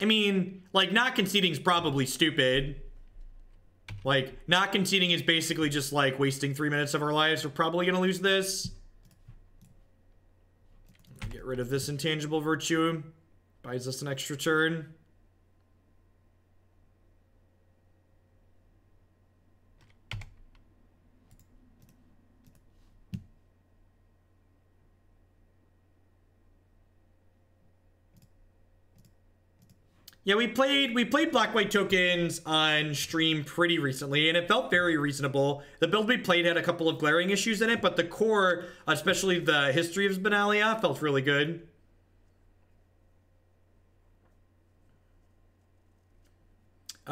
I mean, like, not conceding is probably stupid. Like, not conceding is basically just, like, wasting 3 minutes of our lives. We're probably going to lose this. Get rid of this intangible virtue. Buys us an extra turn. Yeah, we played black-white tokens on stream pretty recently, and it felt very reasonable. The build we played had a couple of glaring issues in it, but the core, especially the history of Baneslayer, felt really good.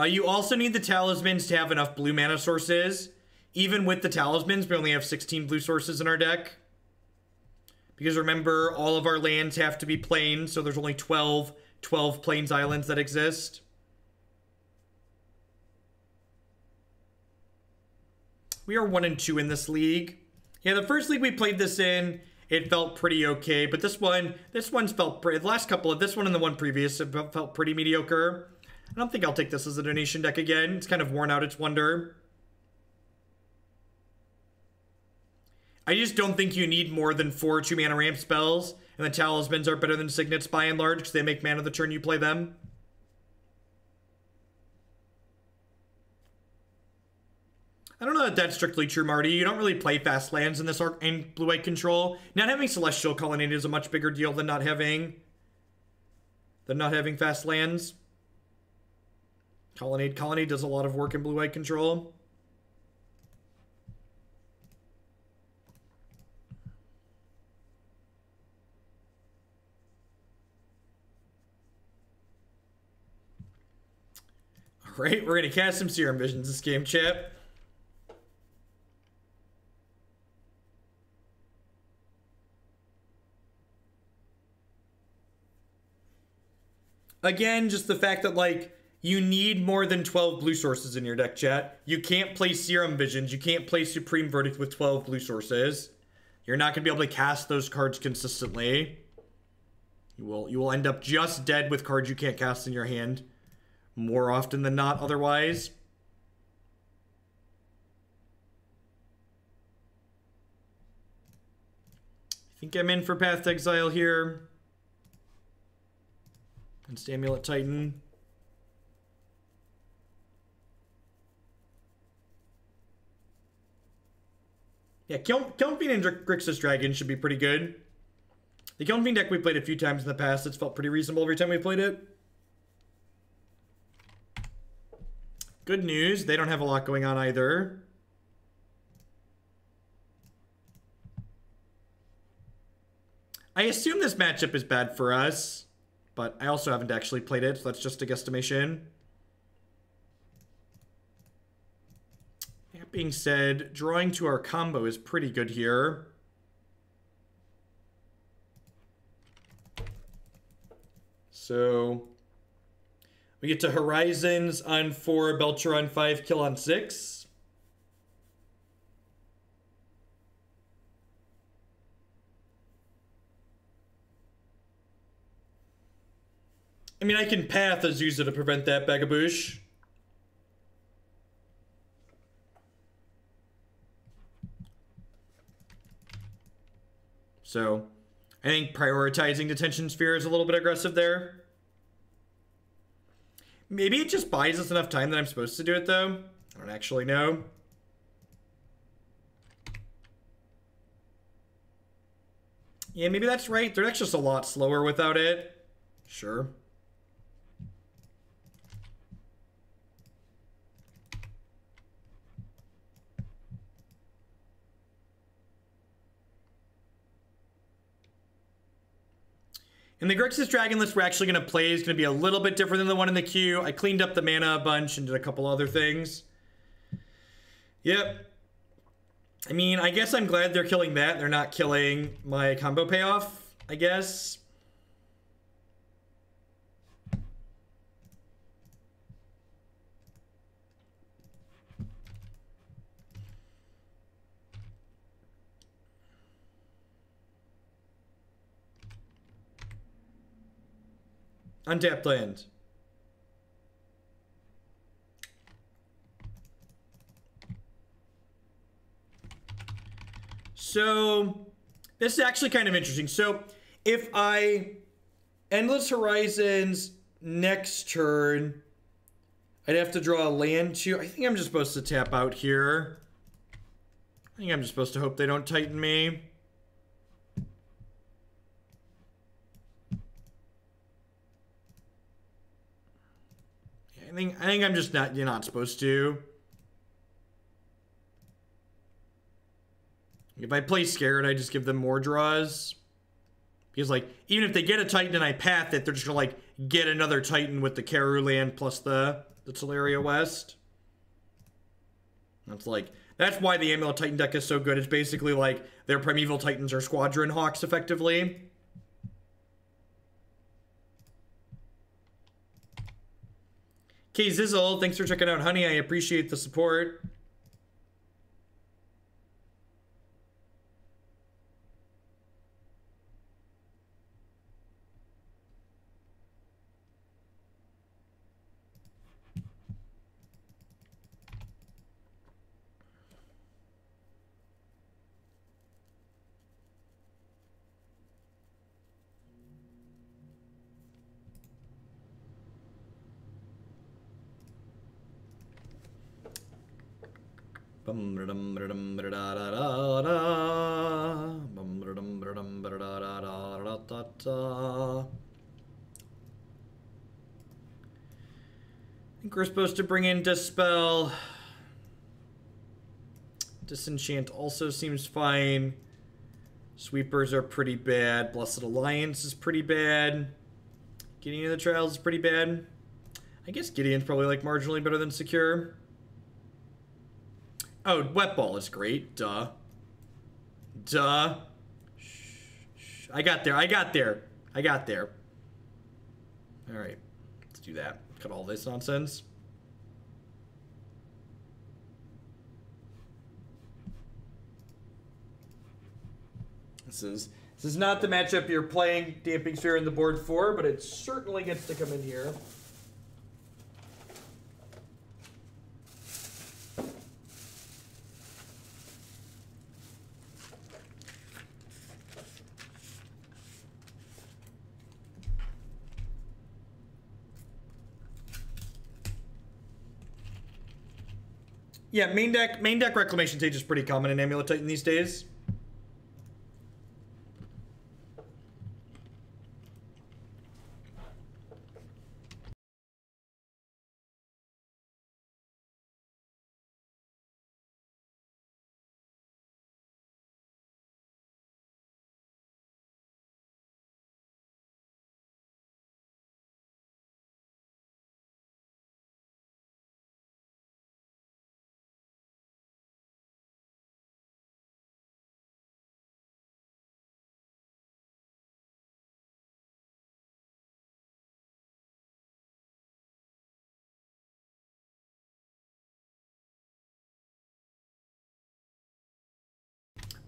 You also need the talismans to have enough blue mana sources. Even with the talismans, we only have 16 blue sources in our deck. Because remember, all of our lands have to be plains, so there's only 12 plains islands that exist. We are 1 and 2 in this league. Yeah, the first league we played this in, it felt pretty okay, but this one's felt pretty, the last couple of, this one and the one previous, it felt pretty mediocre. I don't think I'll take this as a donation deck again. It's kind of worn out its wonder. I just don't think you need more than 4 2-mana ramp spells, and the talismans are better than signets by and large because they make mana the turn you play them. I don't know that that's strictly true, Marty. You don't really play fast lands in this in blue-white control. Not having Celestial Colonnade is a much bigger deal than not having fast lands. Colonnade does a lot of work in blue-white control. All right, we're gonna cast some Serum Visions this game, chat. Again, just the fact that, like, you need more than 12 blue sources in your deck, chat. You can't play Serum Visions. You can't play Supreme Verdict with 12 blue sources. You're not going to be able to cast those cards consistently. You will end up just dead with cards you can't cast in your hand more often than not otherwise. I think I'm in for Path to Exile here. And Amulet Titan. Yeah, Kiln Fiend and Grixis Dragon should be pretty good. The Kiln Fiend deck we played a few times in the past. It's felt pretty reasonable every time we played it. Good news, they don't have a lot going on either. I assume this matchup is bad for us, but I also haven't actually played it, so that's just a guesstimation. That being said, drawing to our combo is pretty good here. So we get to Horizons on 4, Belcher on 5, Kill on 6. I mean, I can Path Azusa to prevent that Bagaboosh. So, I think prioritizing Detention Sphere is a little bit aggressive there. Maybe it just buys us enough time that I'm supposed to do it, though. I don't actually know. Yeah, maybe that's right. They're just a lot slower without it. Sure. And the Grixis Dragon list we're actually going to play is going to be a little bit different than the one in the queue. I cleaned up the mana a bunch and did a couple other things. Yep. I mean, I guess I'm glad they're killing that. They're not killing my combo payoff, I guess. Untapped land. So, this is actually kind of interesting. So, if I Endless Horizons next turn, I'd have to draw a land too. I think I'm just supposed to tap out here. I think I'm just supposed to hope they don't Titan me. I think I'm just not, you're not supposed to. If I play scared, I just give them more draws. Because, like, even if they get a Titan and I path it, they're just gonna, like, get another Titan with the Karu land plus the Teleria West. That's like, that's why the Amulet Titan deck is so good. It's basically like their Primeval Titans are Squadron Hawks, effectively. K Zizzle, thanks for checking out Honey. I appreciate the support. think we're supposed to bring in Dispel. Disenchant also seems fine. Sweepers are pretty bad. Blessed Alliance is pretty bad. Gideon of the Trials is pretty bad. I guess Gideon's probably like marginally better than Secure. Oh, Wet Ball is great. Duh. Duh. Shh. I got there. I got there. I got there. Alright. Let's do that. Cut all this nonsense. This is not the matchup you're playing Damping Sphere in the board for, but it certainly gets to come in here. Yeah, main deck Reclamation Sage is pretty common in Amulet Titan these days.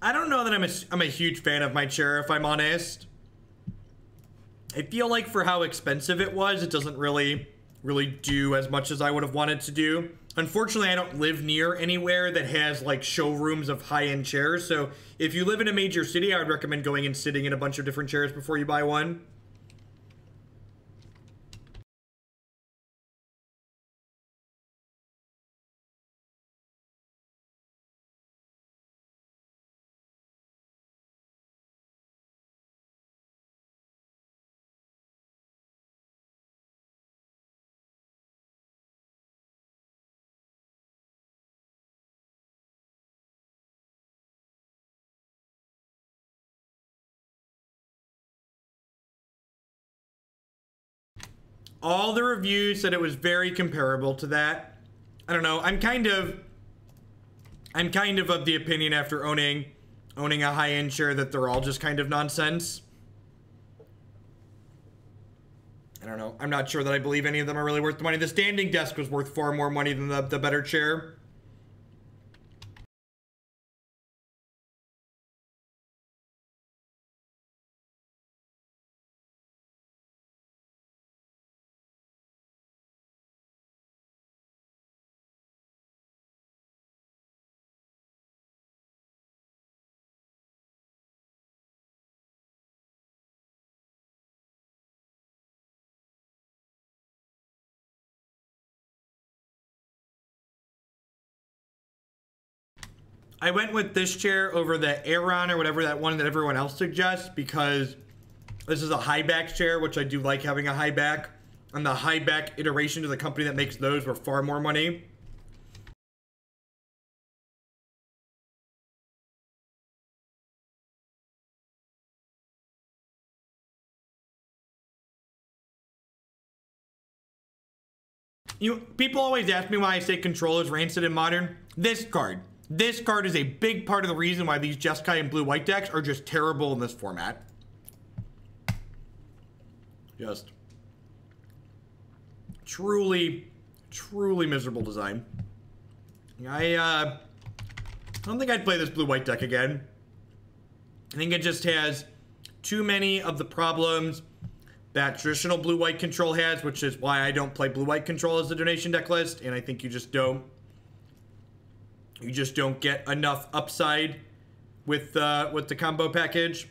I don't know that I'm a huge fan of my chair, if I'm honest. I feel like for how expensive it was, it doesn't really do as much as I would have wanted to do. Unfortunately, I don't live near anywhere that has like showrooms of high-end chairs. So if you live in a major city, I would recommend going and sitting in a bunch of different chairs before you buy one. All the reviews said it was very comparable to that. I don't know. I'm kind of the opinion after owning a high-end chair that they're all just kind of nonsense. I don't know. I'm not sure that I believe any of them are really worth the money. The standing desk was worth far more money than the better chair. I went with this chair over the Aeron or whatever that one that everyone else suggests because this is a high back chair, which I do like having a high back. And the high back iteration to the company that makes those were far more money. People always ask me why I say Control is rancid in Modern. This card is a big part of the reason why these Jeskai and blue-white decks are just terrible in this format. Just truly miserable design. I don't think I'd play this blue-white deck again. I think it just has too many of the problems that traditional blue-white control has, which is why I don't play blue-white control as the donation deck list, and I think you just don't get enough upside with the combo package.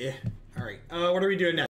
All right, what are we doing next?